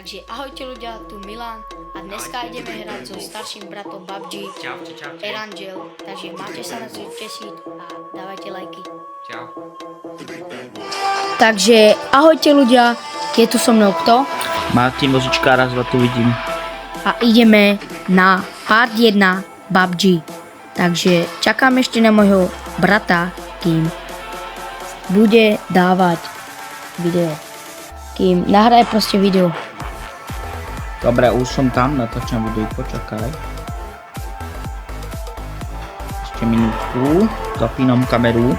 Takže ahojte ľudia, tu Milan a dneska ideme hrať so starším bratom PUBG, Čaute. Erangel, takže máte sa na čo tešiť a dávajte lajky. Čau. Takže ahojte ľudia, je tu so mnou kto? Martin Vozička, raz dva tu vidím. A ideme na part 1 PUBG. Takže čakám ešte na môjho brata, kým bude dávať video. Kým nahraje proste video. Dobre, už som tam, natáčam video, počakaj. Ešte minútku, zapínam kameru.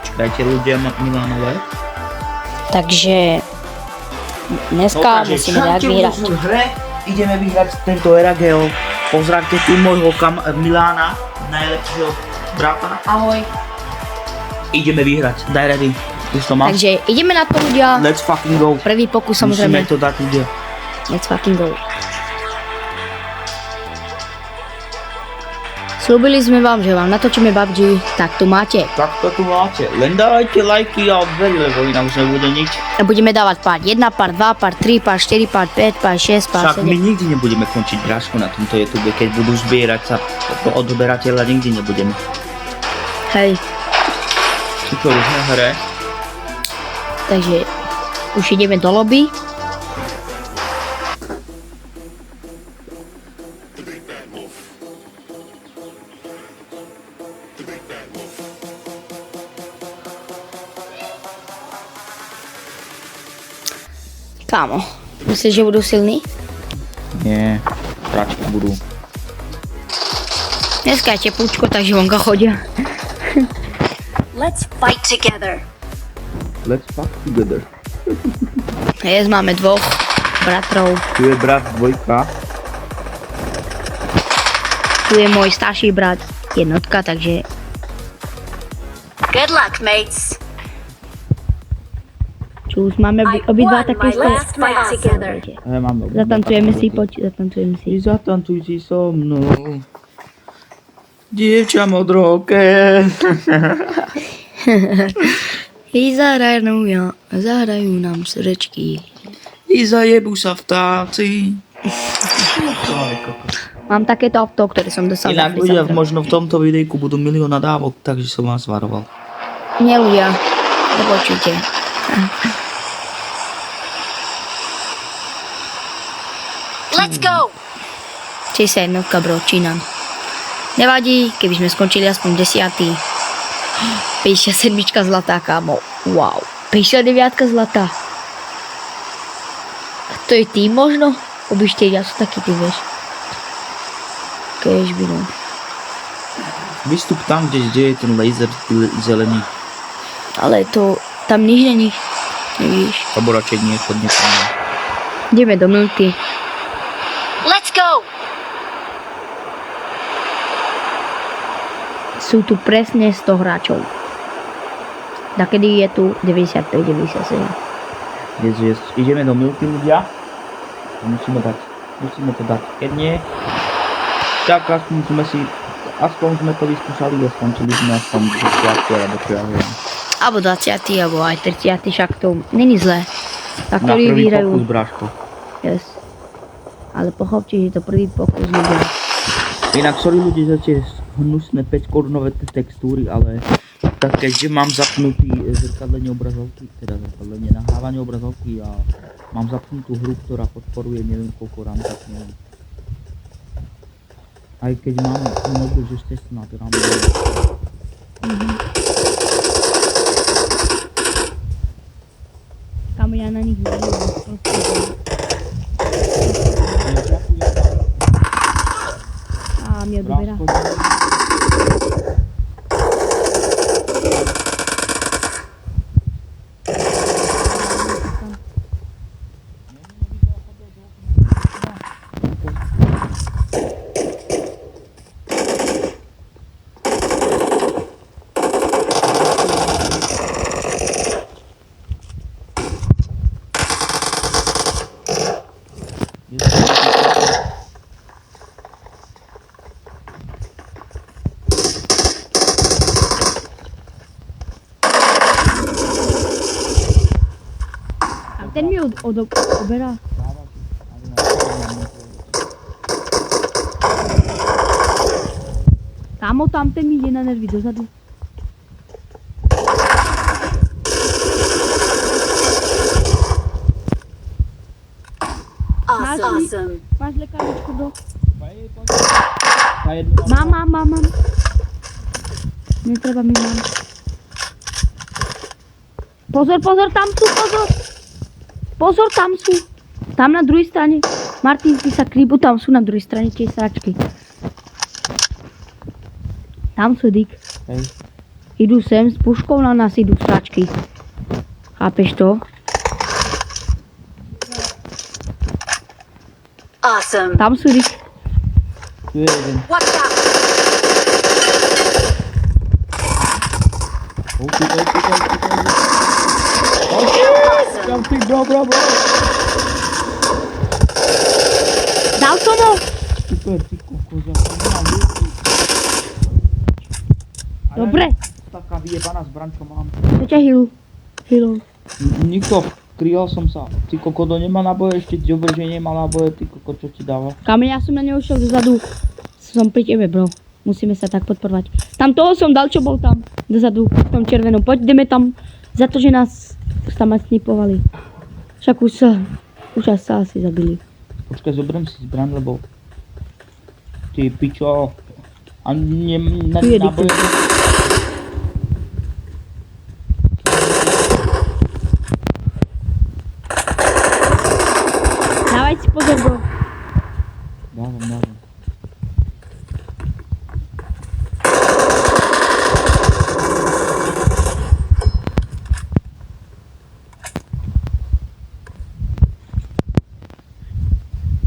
Čakajte ľudia Milanové. Takže dneska musíme dať vyhrať. V hre ideme vyhrať tento Eragel. Pozdravte tu môjho Milana, najlepšieho brata. Ahoj. Ideme vyhrať, daj ready. Už to máš? Takže ideme na to ľudia. Let's fucking go. Prvý pokus Musíme samozrejme. to dať ľudia. Let's fucking go. Slúbili sme vám, že vám natočíme PUBG, tak tu máte. Tak to tu máte. Len dávajte lajky a odberi, lebo inak už nebude nič. A budeme dávať part 1, part 2, part 3, part 4, part 5, part 6, part Však my 7. nikdy nebudeme končiť brášku na tomto YouTube, keď budú zbierať sa do odberateľa, nikdy nebudeme. Hej, Čo už na hre? takže už ideme do lobby. Kámo, myslíš, že budú silní? Nie, práčky budú. Dneska je teplúčko, takže vonka chodia. Let's fight together. Let's fuck together. Dnes máme dvoch bratrov. Tu je brat dvojka. Tu je môj starší brat, jednotka, takže Good luck, mates. čus, máme I obidva won také my last fight together. Mám Zatancujeme si, poď, zatancujeme si. Zatancuj si so mnou. Dievča modroké. I zahrajú nám srdečky. I zajebu sa vtáci. Mám takéto auto, ktoré som dostal. Inak ľudia možno v tomto videjku budú milión nadávok, takže som vás varoval. Nie ľudia, nepočujte. Let's go. Či sa jednotka, bro, čínam. Nevadí, keby sme skončili aspoň 10. 57 zlatá, kámo. Wow. 59 zlatá. A to je tým možno? Obyšte, ja sú taký tým, vieš. Kež by no. Vystup tam, kde je ten laser zelený. Ale to, tam nič není. Nevíš. Alebo radšej nie, chodne tam. Ideme do multi. Let's go. Sú tu presne 100 hráčov. Takedy je tu 95, 97. Yes. Ideme do milky ľudia. Musíme to dať. Keď nie, tak aspoň sme to vyskúšali a skončili sme aspoň 10 alebo čo ja viem. Alebo 20, alebo aj 30, však to není zlé. Tak Na ktorí prvý vyhrajú. pokus, bráško. Yes. Ale pochopte, že to prvý pokus ľudia. Inak sorry ľudia za tie hnusné 5-korunové textúry, ale tak keďže mám zapnutý zrkadlenie obrazovky, teda zrkadlenie nahrávanie obrazovky a mám zapnutú hru, ktorá podporuje neviem koľko RAM, tak neviem. Aj keď mám mobil, že ste na to RAM. Kam ja na nich vidím. A mi odoberá. Ten mi oberá. Dáva ti, ale na Kámo, tam ten mi jde na nervy dozadu. Awesome. Máš lekáričku, bro? Na jednu Mám. Netreba mi, mám. Pozor, tam sú, pozor. Pozor, tam sú. Tam na druhej strane. Martin, ty sa krybu, tam sú na druhej strane tie sračky. Tam sú, Dick. Hej. Idú sem s puškou, na nás idú sračky. Chápeš to? Awesome. Tam sú, Dick. Tu je jeden. Watch out. Utíkaj. Awesome. Bro. Dal som ho. Super, ty kokos, ja som nemám ľudí. Dobre. Taká vyjebaná zbraň, čo mám. To ťa healol. Nikto, kryhal som sa. Ty kokodo nemá náboje, ešte dobre, že nemá náboje, ty koko, čo ti dáva. Kameň, ja som na neho šiel dozadu. Som pri tebe, bro. Musíme sa tak podporovať. Tam toho som dal, čo bol tam. Dozadu, v tom červenom. Poď, ideme tam. Za to, že nás tam aj snipovali. Však už sa asi zabili. Počkaj, zoberiem si zbraň, lebo... Ty pičo... A na Tu je náboje... Dávaj si pozor, bro. Dávam.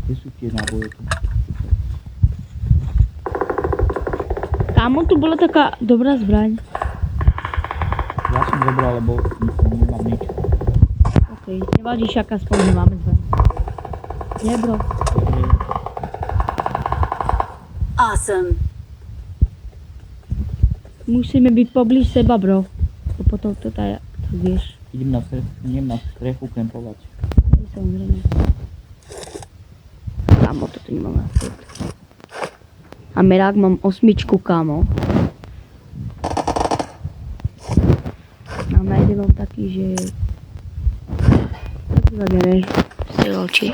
Kde sú tie náboje tu? Kámo, tu bola taká dobrá zbraň. Ja som zobral, lebo nemám nič. Okej, nevadí, však aspoň nemáme zbraň. Nie, bro. Awesome. Musíme byť poblíž seba, bro. To potom to vieš. Idem na strechu kempovať. Samozrejme. Kámo, toto nemám na svet. A merák mám 8, kámo. Mám na jednom taký, že... Taký zagereš. Strelčí.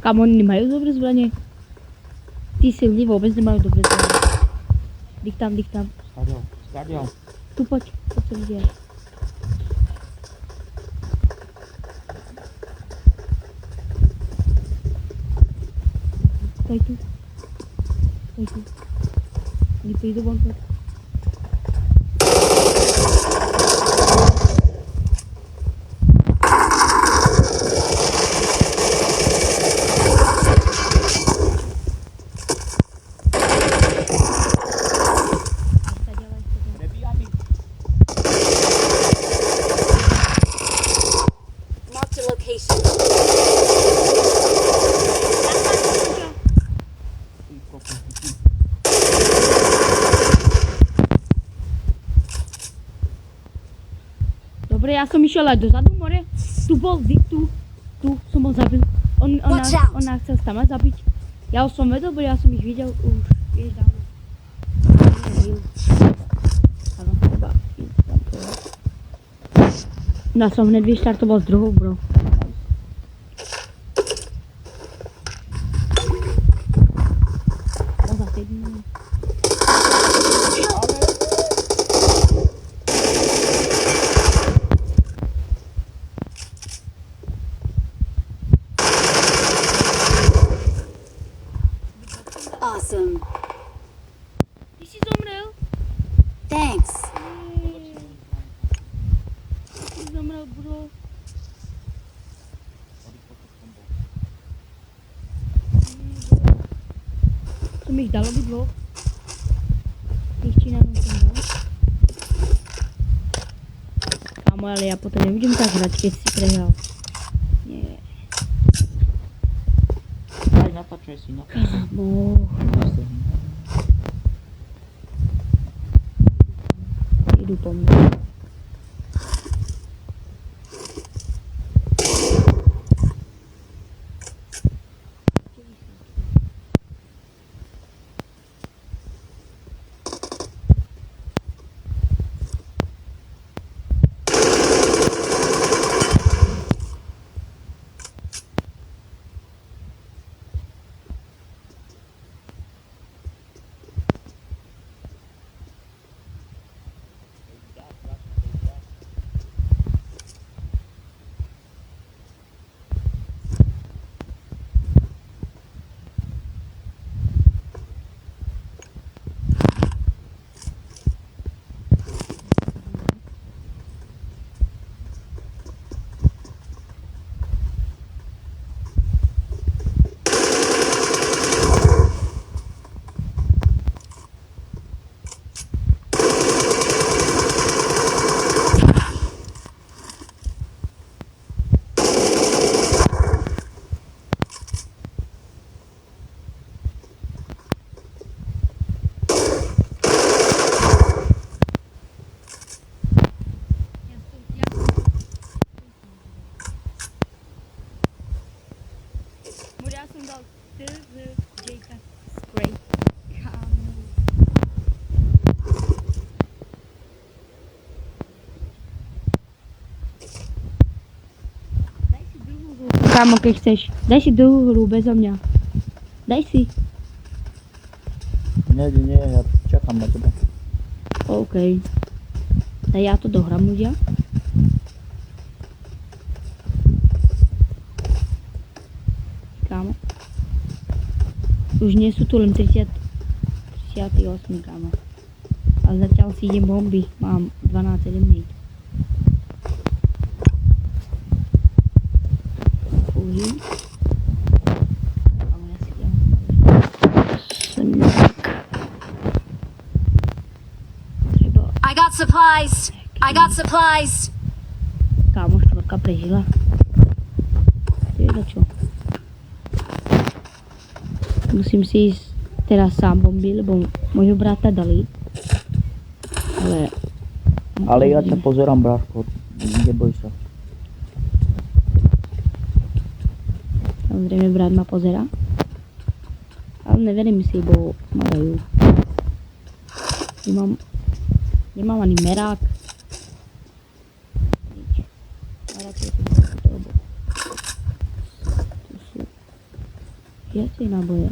Kámo, oni nemajú dobré zbranie. Tí silní vôbec nemajú dobré zbranie. Dých tam. Skadiaľ. Tu poď sa vidia. Stoj tu. Oni prídu von. Marked a location. Dobre, ja som išiel aj dozadu more. Tu bol Zik, tu som ho zabil. Watch out. On nás chcel tam zabiť. Ja už som vedel, bo ja som ich videl už, vieš, dávno. Áno, treba ísť tam povedať. Ja som hneď vyštartoval s druhou, bro. No za 7. Awesome. Ty si zomrel? Thanks. Ty si zomrel, bro. Som ich dal obidvoch. Tých Číňanov som dal. Kámo, ale ja potom nebudem tak hrať, keď si prehral. Nie. Daj, natáčaj si. Kámo. Jdu po mně. Já jsem dal Jake Spray. Daj si druhou hru. Kámo, keď chceš. Daj si druhou hru bezo mňa. Daj si. Nie, ja čakám na teba. OK. Tak já to dohrám ľudia. Kámo. Už nie sú tu len 38, kámo. A zatiaľ si idem bomby. Mám 12 eliminate. Uži. Kámo, ja si idem. Snak. Treba. I got supplies. I got supplies. Kámo, štvorka prežila. To je za čo? Musím si ísť teraz sám bomby, lebo môjho brata dali. Ale ja ťa pozerám, bráško. Neboj sa. Samozrejme, brat ma pozerá. Ale neverím si, bo ma dajú. Nemám ani merák. Nič. A radšej si dám to, lebo tu sú viacej náboje.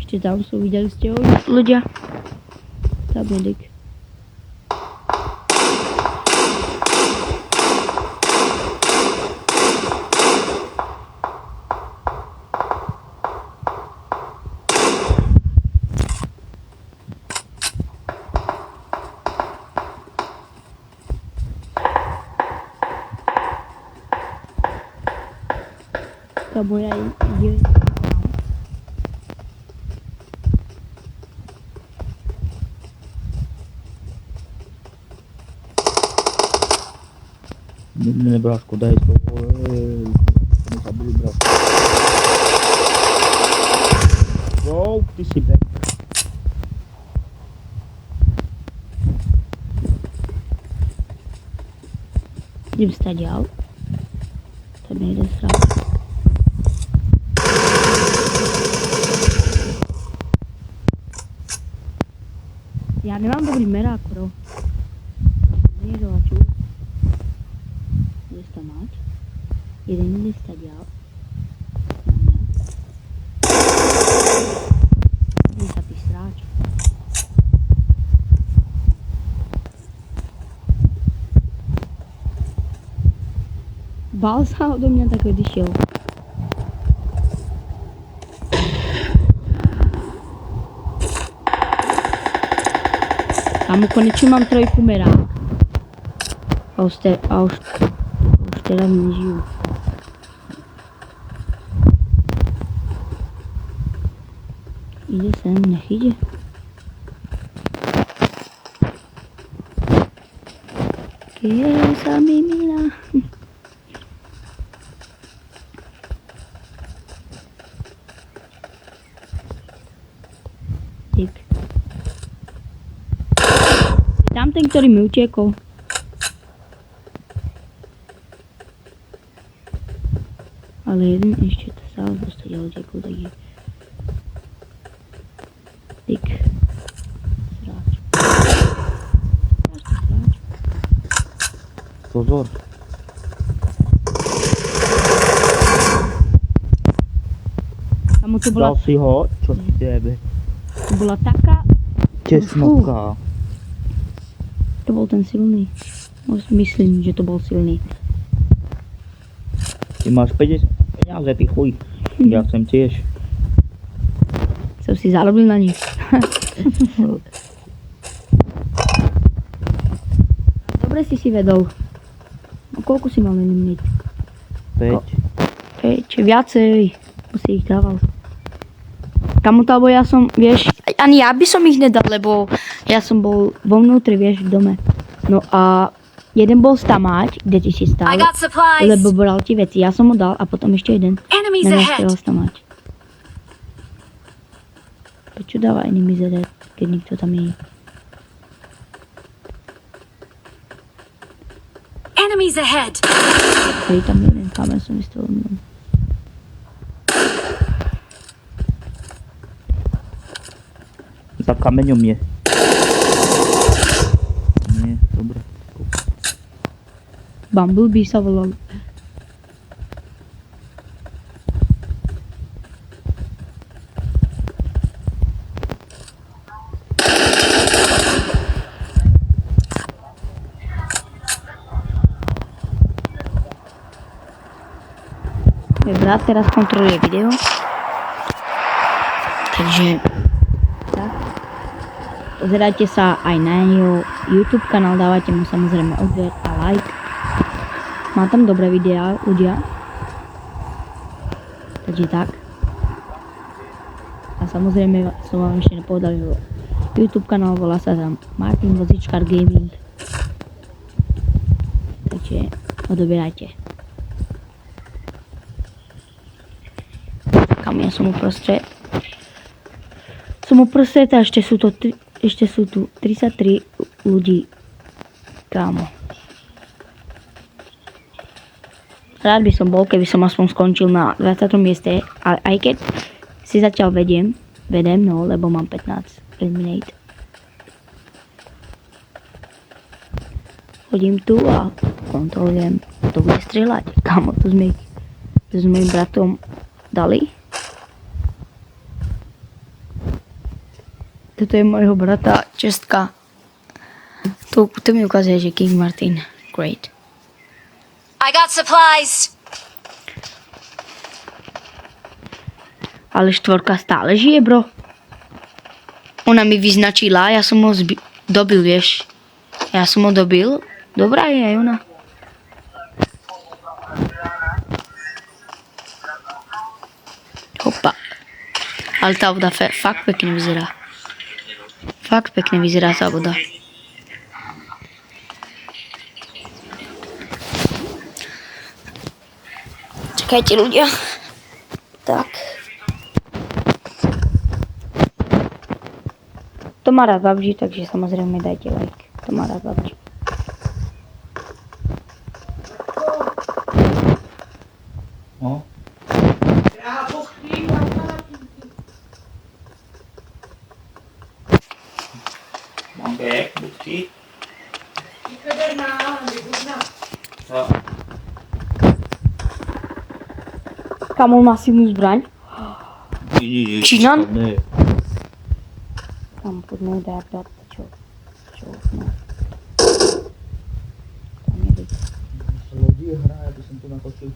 Ešte tam sú, videli ste ho ľudia? Tam medic. Tá moja ide. Ne, bráško, daj to. My zabili, bráško. Wow, ty si back. Idem stadiaľ. To nejde srát. Ja nemám dobrý merák, bro. Nie dovačuj. Budeš tam mať. Jeden ide stadiaľ. Idem sa ty sráč. Bál sa odo mňa, tak odišiel. Kámo, konečne mám trojku merák. A už teraz nežijú. Ide sem, nech ide. Que esa mi mira. Dík. Tam ten, ktorý mi utiekol. Ale jeden ešte to sa dostať, ale utiekol, tak je. Dík. Sráč. Sráč. Pozor. Kamo to bola, Dal si ho? Čo ti jebe? to bola taká, Tesnotka. to bol ten silný. Myslím, že to bol silný. Ty máš 50 peniaze, ty chuj. Ja chcem tiež. Som si zarobil na nich. Dobre si vedol. No koľko si mal minút? 5. 5, viacej. Si ich dával. Kamu to, alebo ja som, vieš, ani ja by som ich nedal, lebo ja som bol vo vnútri, vieš, v dome. No a jeden bol stamať, kde ty si I stál, got supplies. lebo bral ti veci. Ja som mu dal a potom ešte jeden. Enemies Na nás ahead. chcel stamať. Prečo dáva enemies ahead, keď nikto tam je? Enemies ahead. Hej, tam jeden kamer som vystavil. Za kameňom je. Nie, dobre. Bumblebee sa volal. Môj brat teraz kontroluje video. Takže tak. Pozerajte sa aj na jeho YouTube kanál, dávajte mu samozrejme odber a like. Má tam dobré videá, ľudia. Takže tak. A samozrejme som vám ešte nepovedal jeho YouTube kanál, volá sa tam Martin Vozičkar Gaming. Takže odoberajte. Kam ja som uprostred. Som uprostred a ešte sú tu 33 ľudí. Kámo. Rád by som bol, keby som aspoň skončil na 20. mieste, ale aj keď si zatiaľ vedem, no, lebo mám 15 eliminate. Chodím tu a kontrolujem, kto bude strieľať. Kámo, to sme s mojim bratom dali. Toto je mojho brata Čestka. To mi ukazuje, že King Martin. Great. I got supplies. Ale štvorka stále žije, bro. Ona mi vyznačila, ja som ho dobil, vieš. Ja som ho dobil. Dobrá je aj ona. Hopa. Ale tá voda fakt pekne vyzerá. Fakt pekne vyzerá tá voda. Čakajte ľudia. Tak. To má rád PUBG, takže samozrejme dajte like. To má rád PUBG. No. Mám bek, buchty. Kamol má silnú zbraň. Číňan? Ne. Tam poďme dať čo? No. Tam je byť. Lodi hra, ja by som tu natočil.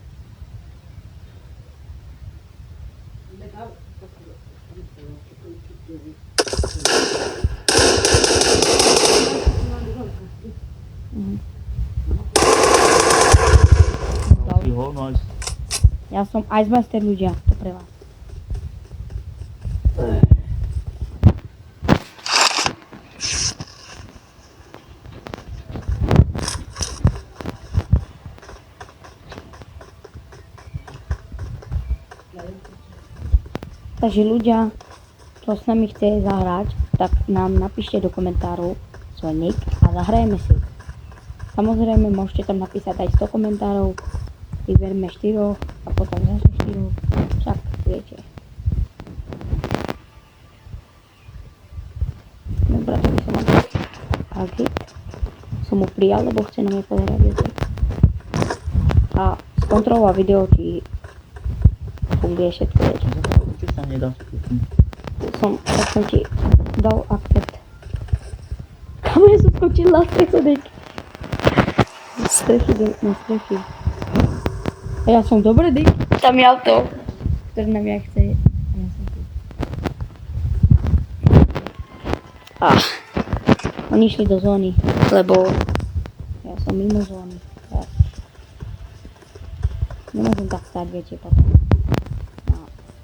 Nice. Ja som Icemaster ľudia, to pre vás. Takže ľudia, kto s nami chce zahrať, tak nám napíšte do komentárov svoj nick a zahrajeme si. Samozrejme, môžete tam napísať aj 100 komentárov, vyberme 4 a potom zase 4, však viete. Dobre, tak som mal agit. Som mu prijal, lebo chce na mňa pozerať, viete. A skontrolovať video, či funguje všetko, viete. Čo sa nedá skúsiť? Tak som ti dal akcept. Kam ja som skočil na strechy, na strechy. A ja som dobre, dik. Tam je auto, ktoré na mňa chce. Ja som tu. Oni išli do zóny, lebo ja som mimo zóny. Ja nemôžem tak stať, viete, potom.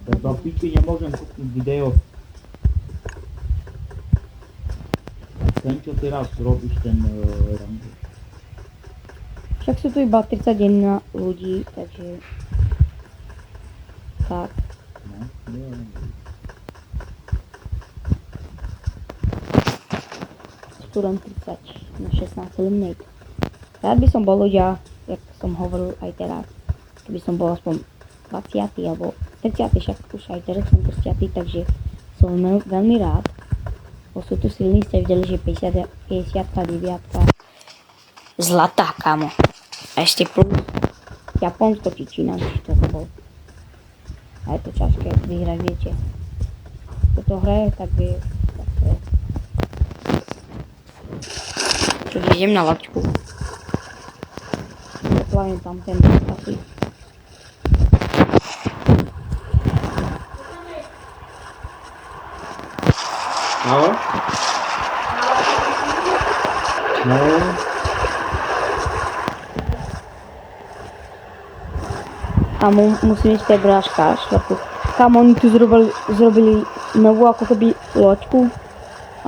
Do piči nemôžem kúknúť video. Ten, čo teraz robíš, ten rang. Však sú tu iba 31 ľudí, takže... Tak. No, nie. Tu len 30 na 16 eliminate. Rád by som bol ľudia, jak som hovoril aj teraz, keby som bol aspoň 20 alebo 30, však už aj teraz som 30, takže som veľmi rád. Bo sú tu silní, ste videli, že 59 zlatá, kámo. A ešte plus Japonsko či Čína, či to bol. A je to ťažké vyhrať, viete. Kto to hraje, tak vie, tak to je. Čiže idem na laťku. Zaplavím tam ten staty. No? No. A musím ísť prebrážka, štvrtú. Kam oni tu zrobili novú ako keby loďku,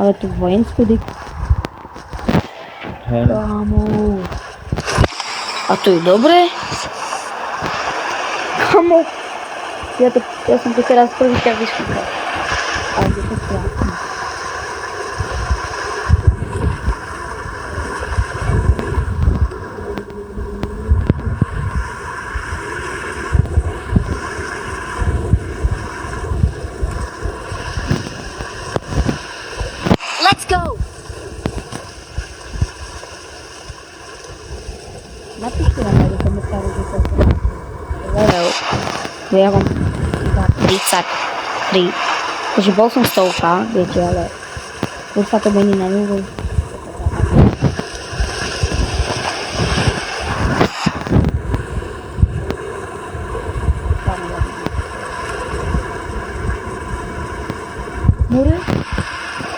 ale tu vojenskú dik. Hej. Kámo. A to je dobré? Kámo. Ja som to teraz prvýkrát vyskúšal. Ale je to krásne. Let's go! Napíšte nám aj do komentáru, že to je level. Ja mám iba 33. Takže bol som stovka, viete, ale už sa to mení na nulu. More?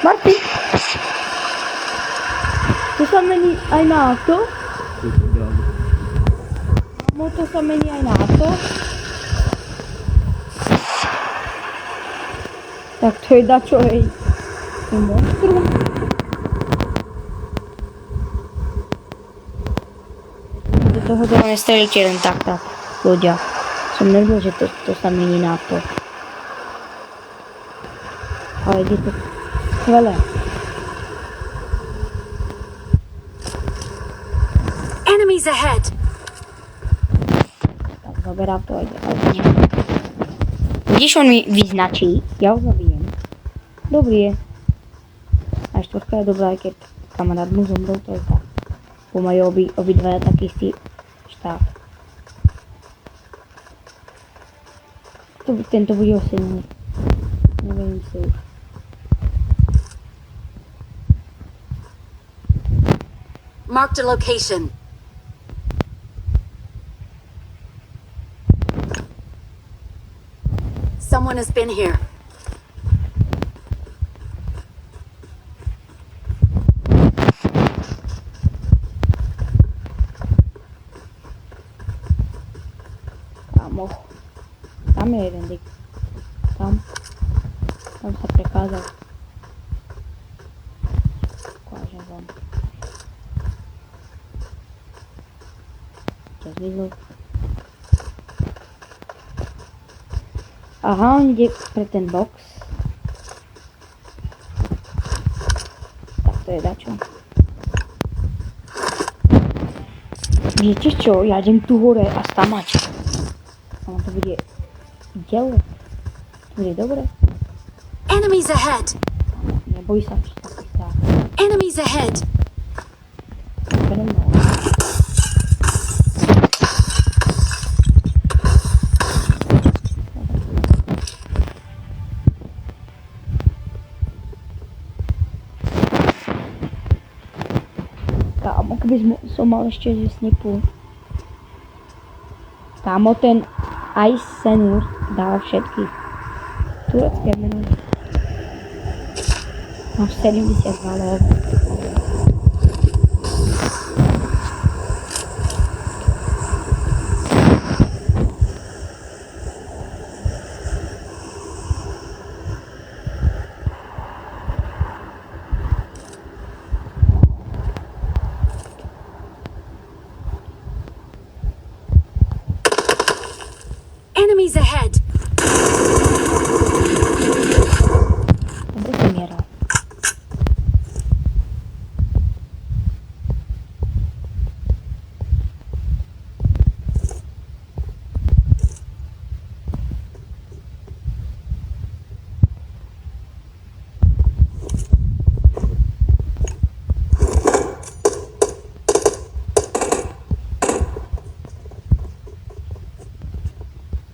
Martin! To sa mení aj na auto? No to sa mení aj na auto? Tak to je dačo, hej. To je monstrum. Do toho to nestrelíte len tak, ľudia. Som nevedel, že to sa mení na to. Ale ide to skvelé. Enemies ahead! Tak zaberá to aj ďalej. Vidíš, on mi vyznačí, ja ho zabijem. Dobrý je. A štvrtka je dobrá, aj keď kamarát mu zomrel, to je tak. Bo majú obidvaja taký istý štát. Tento bude osilný. Neviem si už. Marked a location. Someone has been here. Kámo. Tam je jeden dik. Tam sa prekázal. Ukážem vám. Čas vyzul. Aha, on ide pre ten box. Tak to je dačo. Viete čo, ja idem tu hore a stamať. A to bude ďalej. To bude dobre. Enemies ahead! Neboj sa, čo sa chystá. Enemies ahead! Pre mnou. Kámo, keby som mal ešte že snipu. Kámo, ten Ice Senur dá všetky turecké meno. Mám 72 lov. Enemies ahead! Dobre som mieral.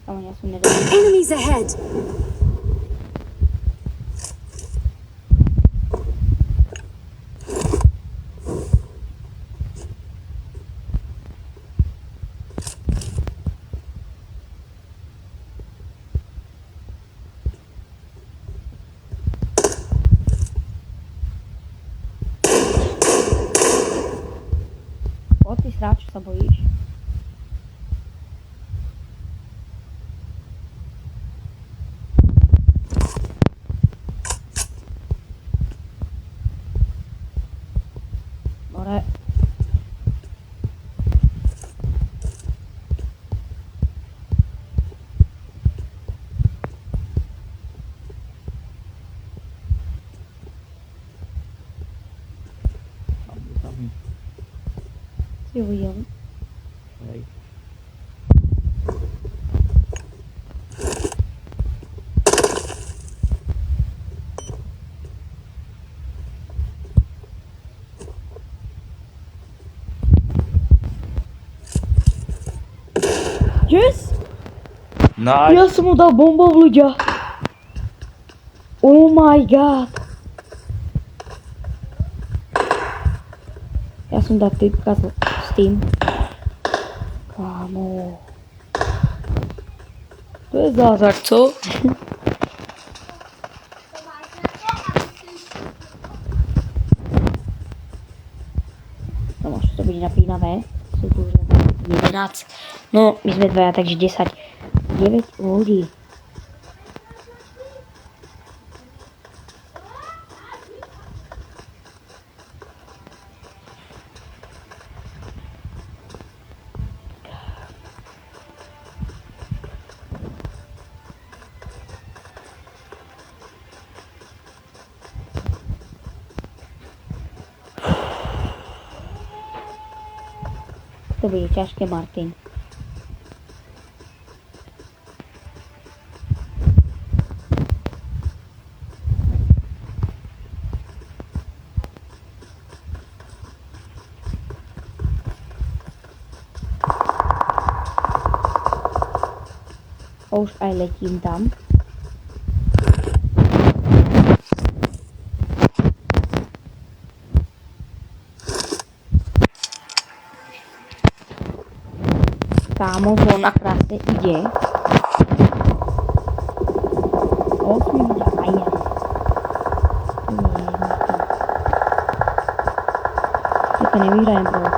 Kámo, ja som nedal. Enemies ahead! Poď ty sráč, čo sa bojíš? Dobre. Si uvidel. Hej. Yes! Nice. Ja som mu dal bombov, ľudia. Oh my god. Ja som dal typka s tým. Kámo. To je zázrak, co? No možno to bude napínavé. Sú tu už 11. No, my sme dvaja, takže 10. 9 ľudí. To bude ťažké, Martin. Už aj letím tam. Kámo, on na krásne ide. 8 minút aj ja. Ja to nevyhrajem, bro.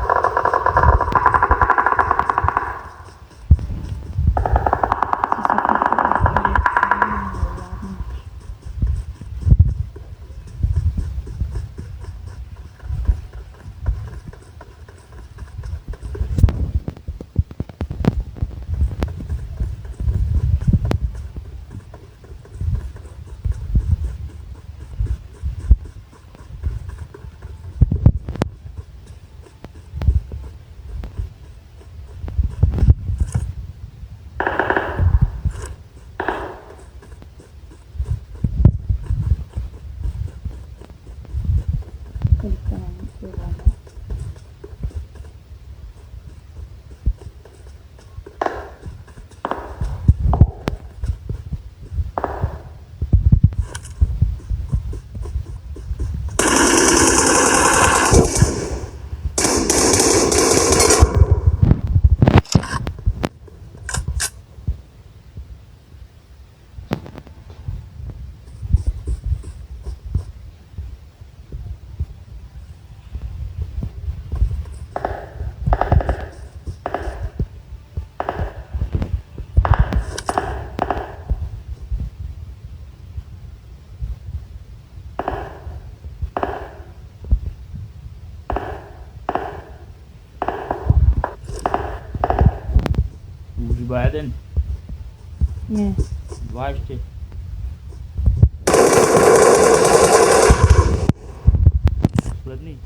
Už iba jeden? Nie. Dva ešte? Posledný?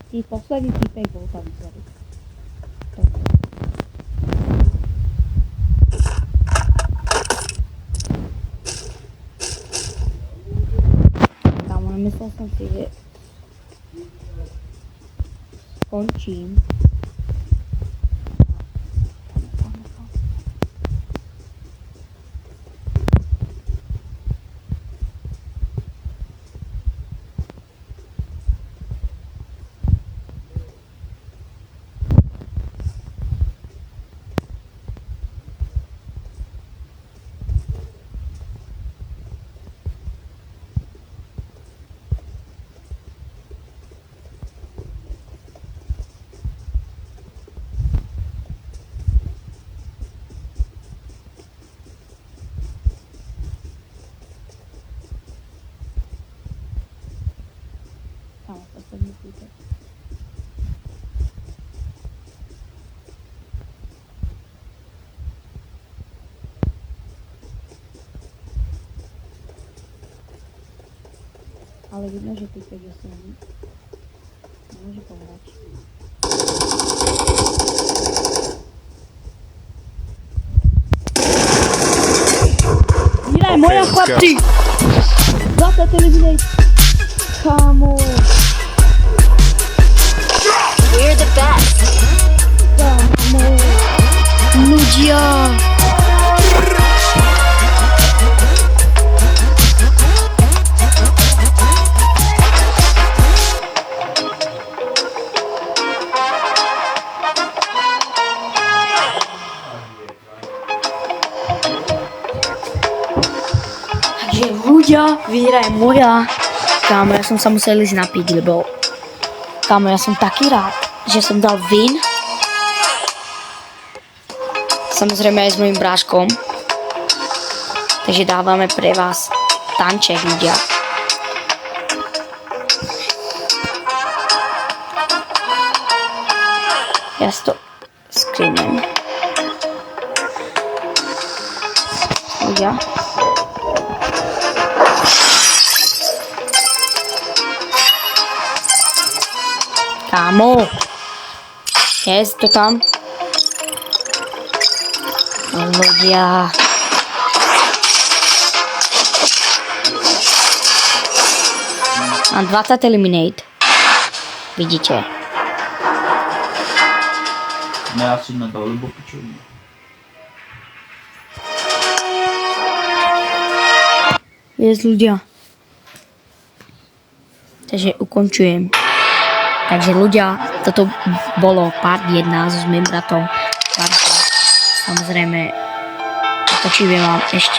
Tí poslední týpek bol tam vzadu. Kámo, nemyslel som si, že skončím. Kámo, poslední týpek. Ale vidno, že týpek je silný. Nemôže povedať. Mira, je moja chlapci! 20 eliminate! Kámo! We're the best. Kámo! Ľudia! Takže ľudia, výhra je moja. Kámo, ja som sa musel ísť napiť, lebo kámo, ja som taký rád, že som dal win. Samozrejme aj s mojím bráškom. Takže dávame pre vás tanček, ľudia. Ja si to screenujem. Ľudia. Kámo, je to tam? Ľudia. Mám 20 eliminate. Vidíte. Ne, asi nedal, lebo pičovní. Ľudia. Takže ukončujem. Takže ľudia, toto bolo part 1 s mojím bratom. Samozrejme, otočíme vám ešte